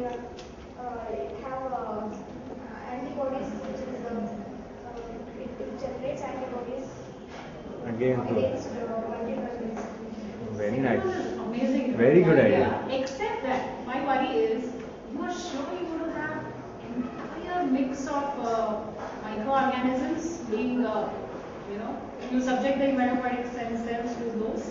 have antibodies, which is it generates antibodies against multiple. Very nice. Amazing. Very good idea. Except that my worry is, you are sure you will have entire mix of microorganisms being, you subject the hematopoietic cells to those.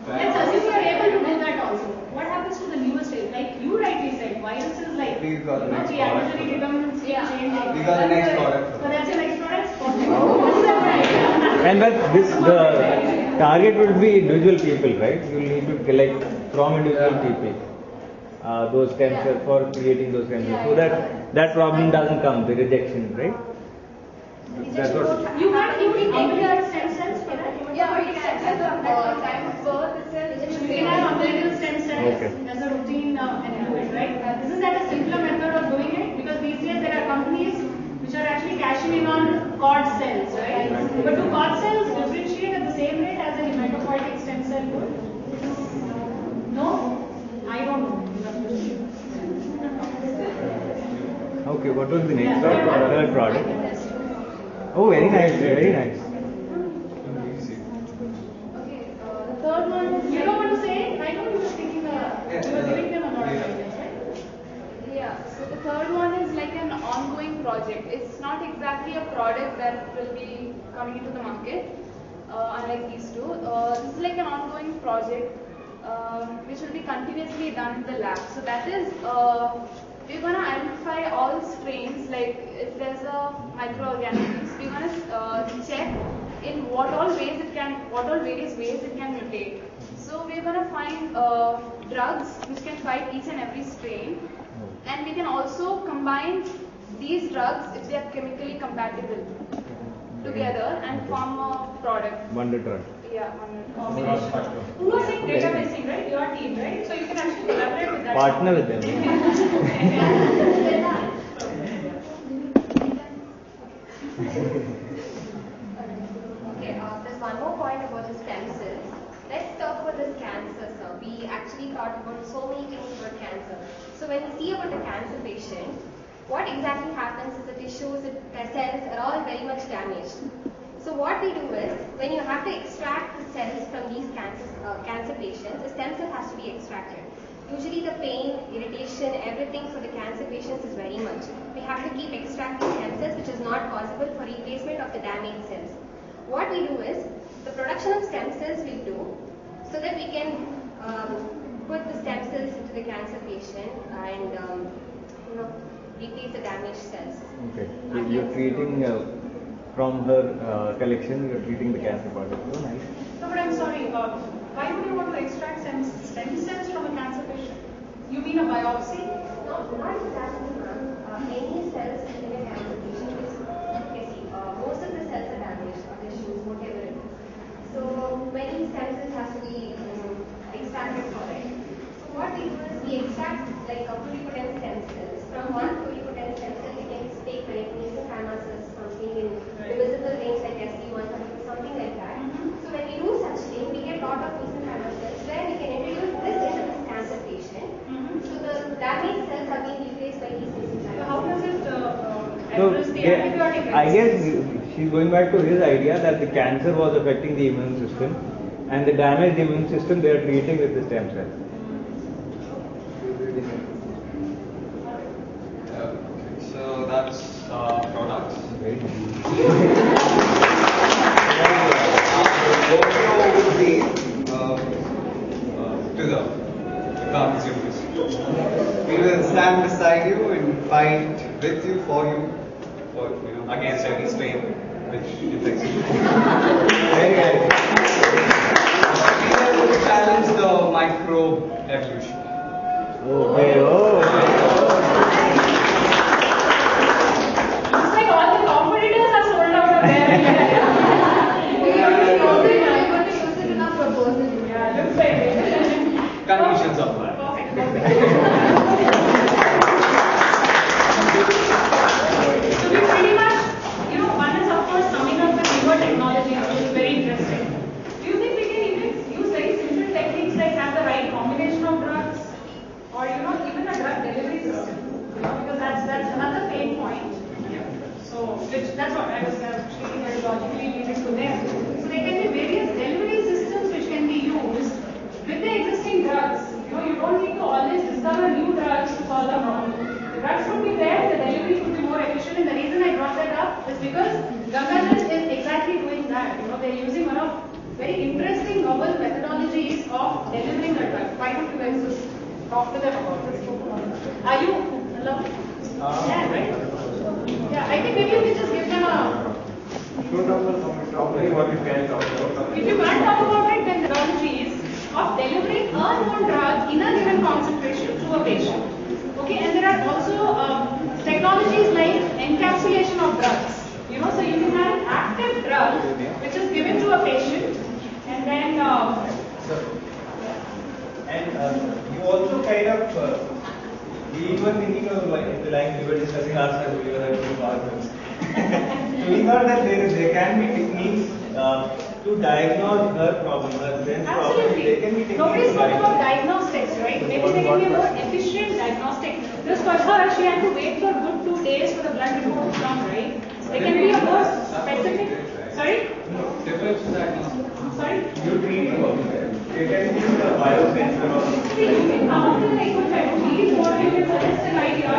Let's assume you are able to do that also. What happens to the newest stage? Like you rightly said, viruses like We got the next the product. antigenic ligaments keep changing. We got the next product. So that's your next product? What is that idea? And but the target would be individual people, right? You need to collect from individual people those stem cells for creating those stem cells, so that problem doesn't come, the rejection, right? That's what. You can't even umbilical stem cells for that? Yeah, we can. At the time of birth itself, You can have umbilical stem cells Okay. as a routine element, right? This is that a simpler method of doing it, because these days there are companies which are actually cashing in on cord cells, right? But do cord cells differentiate at the same rate as a hematopoietic stem cell would? No? I don't know. Okay, what was the next third product? Oh, very nice, very nice. okay, the third one is You know what to say? I know you were thinking, you were giving them a lot of ideas, right? yeah. So the third one is like an ongoing project. It's not exactly a product that will be coming into the market, unlike these two. This is like an ongoing project which will be continuously done in the lab. So that is, we're going to identify all strains, like if there's a microorganisms, we're going to check in what all various ways it can mutate. So we're going to find drugs which can fight each and every strain, and we can also combine these drugs if they are chemically compatible together and form a product. Wonder drug. Yeah, Combination. Who was saying databasing, right? Your team, right? So you can actually collaborate with that. Partner with them. Okay, there's one more point about the stem cells. Let's talk about this cancer, sir. We actually thought about so many things about cancer. So when we see about a cancer patient, what exactly happens is the tissues, the cells are all very much damaged. So what we do is, when you have to extract the cells from these cancer patients, a stem cell has to be extracted. Usually the pain, irritation, everything for the cancer patients is very much. We have to keep extracting stem cells, which is not possible for replacement of the damaged cells. What we do is, the production of stem cells we do, so that we can put the stem cells into the cancer patient and replace the damaged cells. Okay. So you're treating from her collection, you're treating the cancer part. Oh, nice. No, but I'm sorry. Why would you want to extract stem cells from a cancer patient? You mean a biopsy? No, not exactly, ma'am. Any cells in a cancer patient is, most of the cells are damaged or tissues, whatever it is. So many stem cells has to be extracted for it. So what we do is we extract like a pluripotent stem cells. From one pluripotent stem cell, we can take mesenchymal cells, something in divisible range like SD130, something like that. So when we do such thing, we get a lot of mesenchymal cells where we can introduce this into this cancer patient. So the damaged cells are being replaced by these mesenchymal cells. So how does it So, address the antibiotic I guess resistance? she's going back to his idea that the cancer was affecting the immune system, and the damaged immune system they are treating with the stem cell. So that's products. Very nice. Go would be to the consumers. We will stand beside you and fight with you, for you, against every strain which affects you. Very nice. We will challenge the microbe evolution. Okay. Oh. It's like all the competitors are sold out of there. Yeah, looks like it. Conditions apply. Perfect. So we pretty much, one is of course summing up the newer technologies, which is very interesting. Do you think we can even use very simple techniques like have the right combination of drugs, or even a drug delivery very interesting novel methodologies of delivering a drug. Why don't you guys just talk to them about this? Are you? Hello? Yeah, right? Yeah, I think maybe you can just give them a. If you can't talk about it, then methodologies of delivering a known drug in a given concentration to a patient. Okay, and there are also technologies like encapsulation of drugs. You know, so you can have an active drug which is given to a patient, and then. You also kind of, we were thinking of like the line we were discussing last time, we were having two arguments. So we thought that there can be techniques to diagnose her problem, her friend's problem. Absolutely. There can be techniques. Nobody spoke about diagnostics, right? Maybe there can be a more efficient diagnostic. Because for her, she had to wait for good 2 days for the blood report to come, right? There can be a more specific. Sorry? Difference in diagnosis. Sorry? You treat it can be the biosensor or See, you can come up with like at least what you can suggest an idea.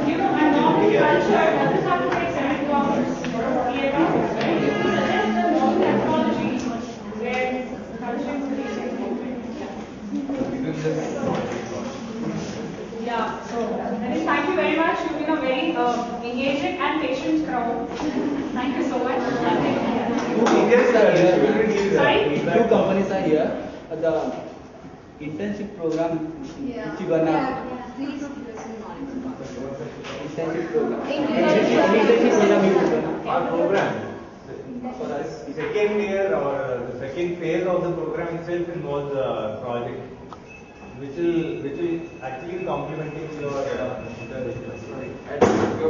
You know, a normal culture doesn't have to take 72 hours or 48 hours, right? You can suggest a normal methodology where culture is pretty Yeah, so I think thank you very much. You've been a very engaging and patient crowd. Thank you so much. Sorry? Two companies are here. The internship program which you gonna internship program. Internship program you gonna. our program. For us, second year or the second phase of the program itself involves a project, which will actually complementing your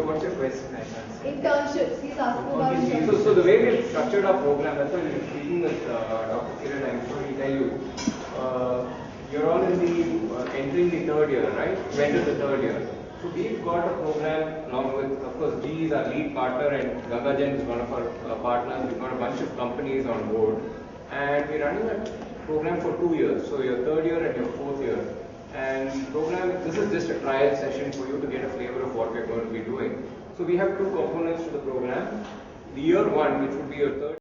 What's your question? I can't see. Internships. He's asking about internships. So the way we've structured our program, that's why we're speaking with Dr. Kiran, I'm sure he'll tell you. You're all in the entering the third year, right? You entered the third year. So we've got a program along with, of course, G is our lead partner and Gangajan is one of our partners. We've got a bunch of companies on board and we're running a program for 2 years. So your third year and your fourth year. And the program, this is just a trial session for you to get a flavor of what we're going to be doing. So we have two components to the program. The year one, which would be your third